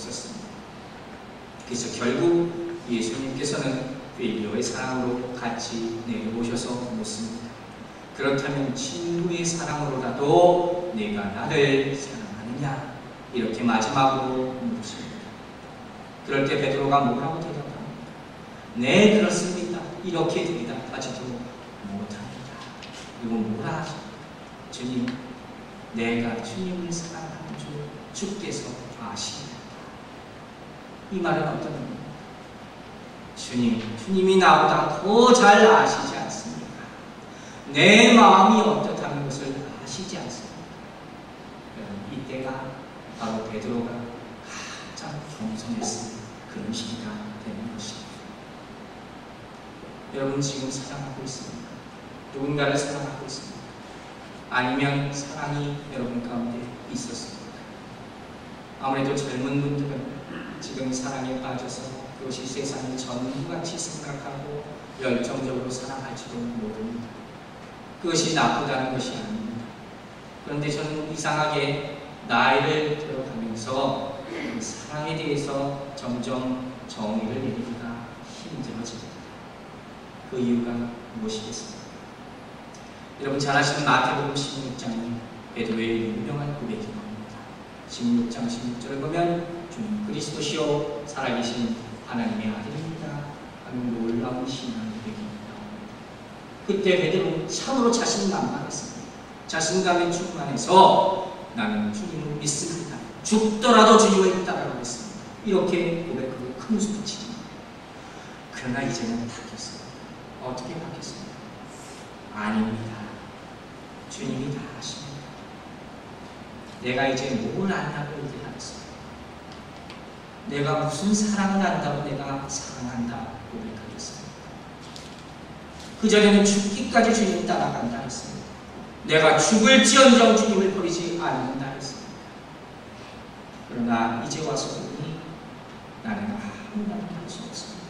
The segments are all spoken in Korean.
없었습니다. 그래서 결국 예수님께서는 베드로의 사랑으로 같이 내려오셔서 묻습니다. 그렇다면 친구의 사랑으로라도 내가 나를 사랑하느냐? 이렇게 마지막으로 묻습니다. 그럴 때 베드로가 뭐라고 대답합니까? 네, 그렇습니다. 이렇게 대답하지도 못합니다. 그리고 뭐라 하십니까? 주님, 내가 주님을 사랑하는 줄 주께서 아십니다. 이 말은 어떤 의미입니까? 주님이 나보다 더 잘 아시지 않습니까? 내 마음이 어떻다는 것을 아시지 않습니까? 이때가 바로 베드로가 가장 겸손했을 그런 시기가 되는 것입니다. 여러분 지금 사랑하고 있습니까? 누군가를 사랑하고 있습니까? 아니면 사랑이 여러분 가운데 있었습니까? 아무래도 젊은 분들은 지금 사랑에 빠져서 그것이 세상의 전부같이 생각하고 열정적으로 사랑할지도 모릅니다. 그것이 나쁘다는 것이 아닙니다. 그런데 저는 이상하게 나이를 들어가면서 사랑에 대해서 점점 정의를 내리기가 힘들어집니다. 그 이유가 무엇이겠습니까? 여러분 잘 아시는 마태복음 16장이 베드로의 유명한 고백입니다. 16장 16절을 보면 주님 그리스도시요 살아계신 하나님의 아들입니다 하는 놀라운 신앙 고백입니다. 그때 베드로는 참으로 자신만만했습니다. 자신감에 충만해서 나는 주님을 믿습니다. 죽더라도 주님을 따라가겠습니다. 이렇게 고백하고 큰 웃음을 치니다. 그러나 이제는 바뀌었습니다. 어떻게 바뀌었습니까? 아닙니다. 주님이 다 아십니다. 내가 이제 뭘 안다고 얘기하겠습니까? 내가 무슨 사랑을 안다고 내가 사랑한다 고백하겠습니다. 그전에는 죽기까지 주님을 따라간다 했습니다. 내가 죽을지언정 주님을 버리지 않는다 했습니다. 그러나 이제 와서 보니 나는 아무 말도 할 수 없습니다.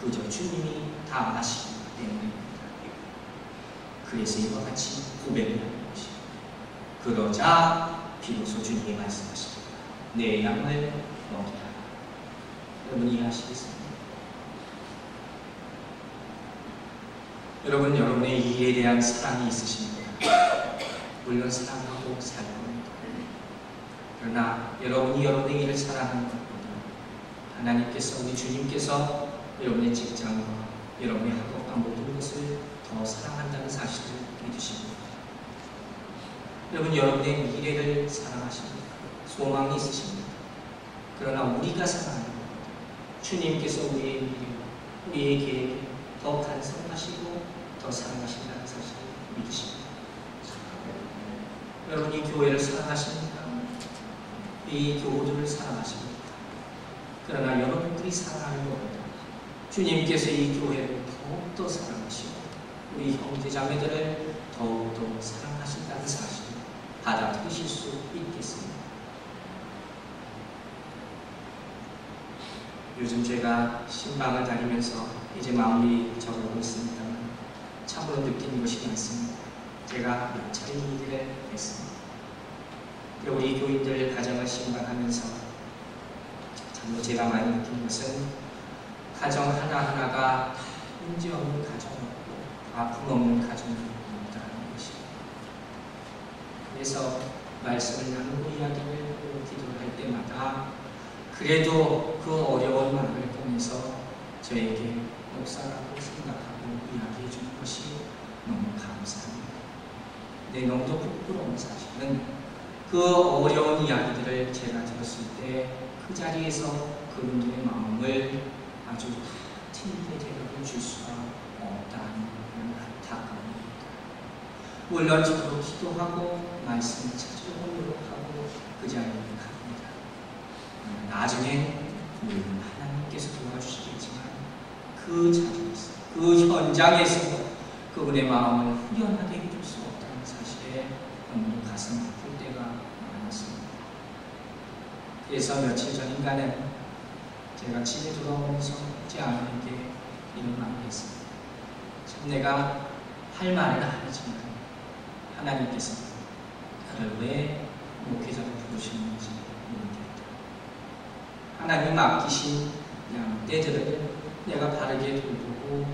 그저 주님이 다 아시기 때문입니다. 그래서 이와 같이 고백을 하는 것입니다. 그러자 비로소 주님이 말씀하십니다. 내 양을 먹이라. 여러분 이해하시겠습니까? 여러분 여러분의 이에 대한 사랑이 있으십니까? 물론 사랑하고 살 겁니다. 그러나 여러분이 여러분의 일을 사랑하는 것보다 하나님께서 우리 주님께서 여러분의 직장과 여러분의 학업과 모든 것을 더 사랑한다는 사실을 믿으십니다. 여러분 여러분의 미래를 사랑하십니까? 소망이 있으십니까? 그러나 우리가 사랑하는 것보다 주님께서 우리의 미래와 우리의 계획을 더 간섭하시고 더 사랑하신다는 사실을 믿으십니다. 여러분이 교회를 사랑하십니까? 이 교우들을 사랑하십니까? 그러나 여러분들이 사랑하는 것보다 주님께서 이 교회를 더욱더 사랑하시고 우리 형제자매들을 더욱더 사랑하신다는 사실을 받아들이실 수 있겠습니다. 요즘 제가 신방을 다니면서 이제 마무리 적어가고 있습니다만 참으로 느끼는 것이 많습니다. 제가 몇 차례 일을 했습니다. 우리 교인들 가정을 신방하면서 참으로 제가 많이 느낀 것은 가정 하나하나가 문제 없는 가정이었고 아픔 없는 가정이 없다는 것입니다. 그래서 말씀을 나누고 이야기를 하고 기도를 할 때마다 그래도 그 어려운 마음을 통해서 저에게 목사라고 생각하고 이야기해 주는 것이 너무 감사합니다. 네, 너무도 부끄러운 사실은 그 어려운 이야기들을 제가 들었을 때 그 자리에서 그분들의 마음을 아주 틀리게 대답해 줄 수가 없다는 안타까움입니다. 물론 저도 기도하고 말씀을 찾으려고 노력하고 그 자리에 갑니다. 나중에 물론 하나님께서 도와주시겠지만 그 자리에서 그 현장에서 그분의 마음을 후련하게 해줄 수 없다는 사실에 너무 가슴 아플 때가 많았습니다. 그래서 며칠 전인가는 제가 집에 돌아오면서 제 아내에게 이런 말을 했습니다. 참 내가 할 말은 아니지만 하나님께서 나를 왜 목회자로 부르셨는지 모르겠다. 하나님 맡기신 양떼들을 내가 바르게 돌보고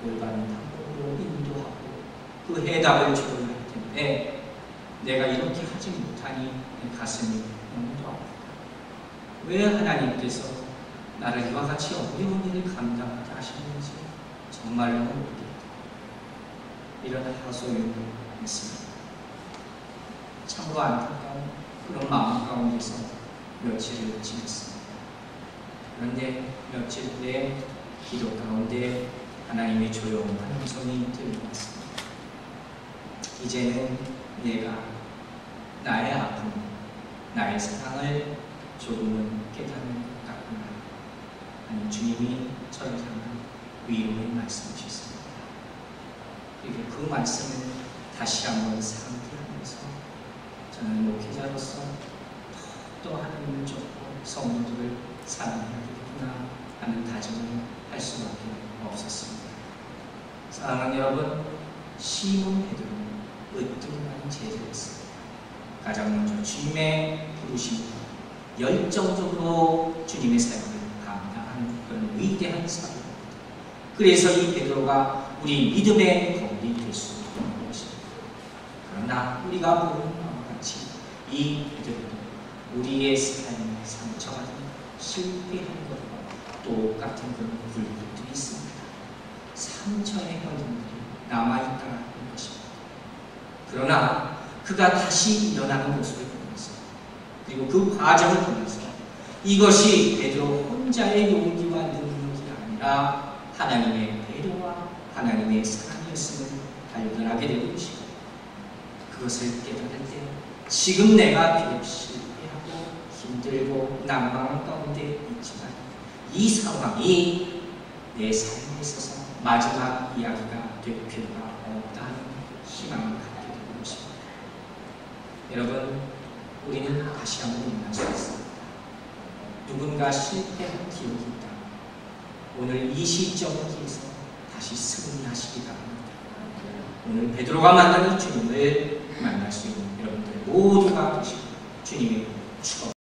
올바른 방법으로 인도하고 그 해답을 줘야 할 텐데 내가 이렇게 하지 못하니 내 가슴이 너무도 아프다. 왜 하나님께서 나를 이와 같이 어려운 일을 감당하게 하시는지 정말로 모르겠다. 이런 하소연이 있습니다. 참으로 안타까운 그런 마음 가운데서 며칠을 지냈습니다. 그런데 며칠 후에 기도 가운데 하나님의 조용한 음성이 들려왔습니다. 이제는 내가 나의 아픔, 나의 사랑을 조금은 깨닫는 것 같구나. 하나님 주님이 저를 향한 위로의 말씀이셨습니다. 그리고 그 말씀을 다시 한번 상기하면서 저는 목회자로서 또 하나님을 쫓고 성도들을 사랑해야겠구나 하는 다짐을 할 수밖에 없었습니다. 사랑하는 여러분, 시몬 베드로는 으뜸한 제자였습니다. 가장 먼저 주님의 부르심과 열정적으로 주님의 사역을 감당하는 그런 위대한 사람입니다. 그래서 이 베드로가 우리 믿음의 거울이 될 수 있는 것입니다. 그러나 우리가 보는 바와 같이 이 베드로도 우리의 삶의 상처받은 실패한 것과 똑같은 그런 굴곡들이 있습니다. 상처의 현상들이 남아있다는 것입니다. 그러나 그가 다시 일어나는 모습을 보면서 그리고 그 과정을 보면서 이것이 베드로 혼자의 용기와 능력이 아니라 하나님의 배려와 하나님의 사랑이었음을 발견하게 되는 것이고 그것을 깨달을 때 지금 내가 비록 실패하고 힘들고 난망한 가운데 있지만 이 상황이 내 삶에 있어서 마지막 이야기가 될 필요가 없다는 희망을 갖게 되는 것입니다. 여러분, 우리는 다시 한번 일어날 수 있습니다. 누군가 실패한 기억이 있다. 오늘 이 시점에서 다시 승리하시기 바랍니다. 오늘 베드로가 만난 이 주님을 만날 수 있는 여러분들 모두가 되시고 주님의 축복